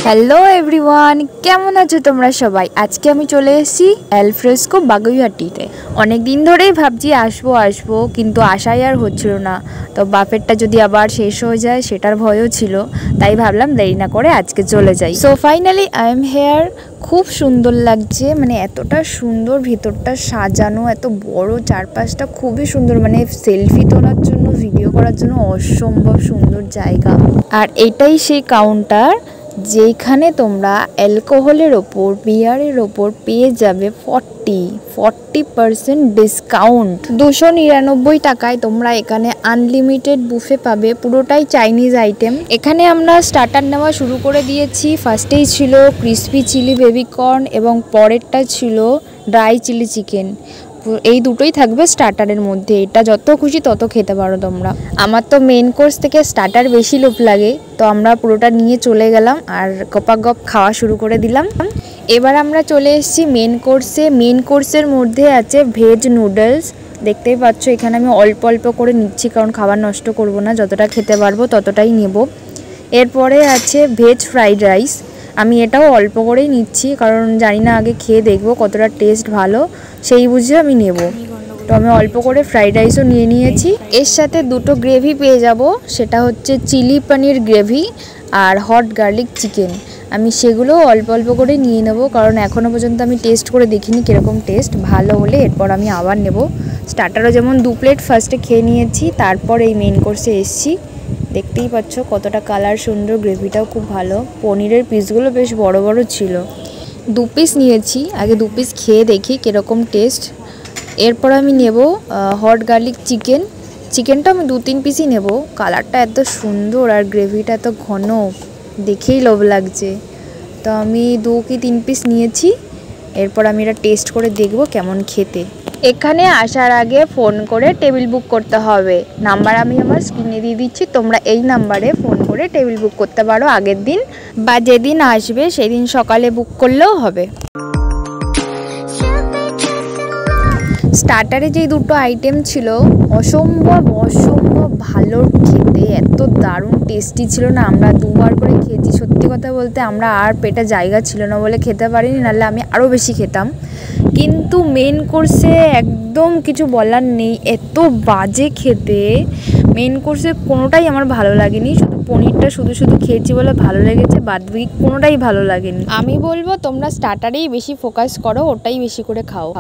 Hello everyone, কেমন আছো তোমরা সবাই? আজকে আমি চলে এসেছি এলফ্রেস্কো বাগুইআটিতে। অনেক দিন ধরেই ভাবছি আসবো কিন্তু আশাই আর হচ্ছিল না। তো বাফেটটা যদি আবার শেষ হয়ে যায় সেটার ভয়ও ছিল, তাই ভাবলাম দেরি না করে আজকে চলে যাই। So finally I am here. খুব সুন্দর লাগছে, মানে এতটা সুন্দর, ভিতরটা সাজানো, এত বড়, চারপাশটা খুবই সুন্দর, মানে সেলফি তোলার জন্য, ভিডিও করার জন্য অসম্ভব সুন্দর জায়গা। আর এটাই সেই কাউন্টার যেখানে তোমরা অ্যালকোহলের ওপর, বিয়ারের ওপর পেয়ে যাবে 40% ডিসকাউন্ট। 299 টাকায় তোমরা এখানে আনলিমিটেড বুফে পাবে, পুরোটাই চাইনিজ আইটেম। এখানে আমরা স্টার্টার নেওয়া শুরু করে দিয়েছি। ফার্স্টেই ছিল ক্রিসপি চিলি বেবিকর্ন এবং পরেরটা ছিল ড্রাই চিলি চিকেন। এই দুটোই থাকবে স্টার্টারের মধ্যে, এটা যত খুশি তত খেতে পারো তোমরা। আমার তো মেন কোর্স থেকে স্টার্টার বেশি লোভ লাগে, তো আমরা পুরোটা নিয়ে চলে গেলাম আর গপাগপ খাওয়া শুরু করে দিলাম। এবার আমরা চলে এসেছি মেন কোর্সে। মেন কোর্সের মধ্যে আছে ভেজ নুডলস। দেখতেই পাচ্ছ এখানে আমি অল্প অল্প করে নিচ্ছি, কারণ খাবার নষ্ট করব না, যতটা খেতে পারবো ততটাই নেব। এরপরে আছে ভেজ ফ্রাইড রাইস। আমি এটাও অল্প করেই নিচ্ছি, কারণ জানি না, আগে খেয়ে দেখবো কতটা টেস্ট ভালো, সেই বুঝে আমি নেব। তো আমি অল্প করে ফ্রাইড রাইসও নিয়ে নিয়েছি। এর সাথে দুটো গ্রেভি পেয়ে যাব, সেটা হচ্ছে চিলি পনির গ্রেভি আর হট গার্লিক চিকেন। আমি সেগুলো অল্প অল্প করে নিয়ে নেব, কারণ এখনও পর্যন্ত আমি টেস্ট করে দেখিনি কীরকম টেস্ট। ভালো হলে এরপর আমি আবার নেব। স্টার্টারও যেমন 2 প্লেট ফার্স্টে খেয়ে নিয়েছি, তারপর এই মেন কোর্সে এসেছি। দেখতেই পাচ্ছ কতটা কালার সুন্দর, গ্রেভিটাও খুব ভালো, পনিরের পিসগুলো বেশ বড় বড় ছিল। 2 পিস নিয়েছি, আগে 2 পিস খেয়ে দেখি কীরকম টেস্ট। এরপর আমি নেব হট গার্লিক চিকেন। চিকেনটা আমি 2-3 পিসই নেব, কালারটা এত সুন্দর আর গ্রেভিটা এত ঘন, দেখেই লোভ লাগছে। তো আমি 2 কি 3 পিস নিয়েছি। এরপর আমি এটা টেস্ট করে দেখব কেমন খেতে। এখানে আসার আগে ফোন করে টেবিল বুক করতে হবে। নাম্বার আমি আমার স্ক্রিনে দিয়ে দিচ্ছি, তোমরা এই নাম্বারে ফোন করে টেবিল বুক করতে পারো আগের দিন, বা যেদিন আসবে সেদিন সকালে বুক করলেও হবে। স্টার্টারে যেই দুটো আইটেম ছিল অসম্ভব ভালো খেতে, এত দারুণ টেস্টি ছিল না। আমরা 2 বার করে খেয়েছি। সত্যি কথা বলতে আমরা আর পেটে জায়গা ছিল না বলে খেতে পারিনি, নাহলে আমি আরও বেশি খেতাম। কিন্তু মেন কোর্সে একদম কিছু বলার নেই, এত বাজে খেতে। মেন কোর্সে কোনোটাই আমার ভালো লাগেনি, শুধু পনিরটা শুধু খেয়েছি বলে ভালো লেগেছে, বাদবাকি কোনোটাই ভালো লাগেনি। আমি বলবো তোমরা স্টার্টারেই বেশি ফোকাস করো, ওটাই বেশি করে খাও।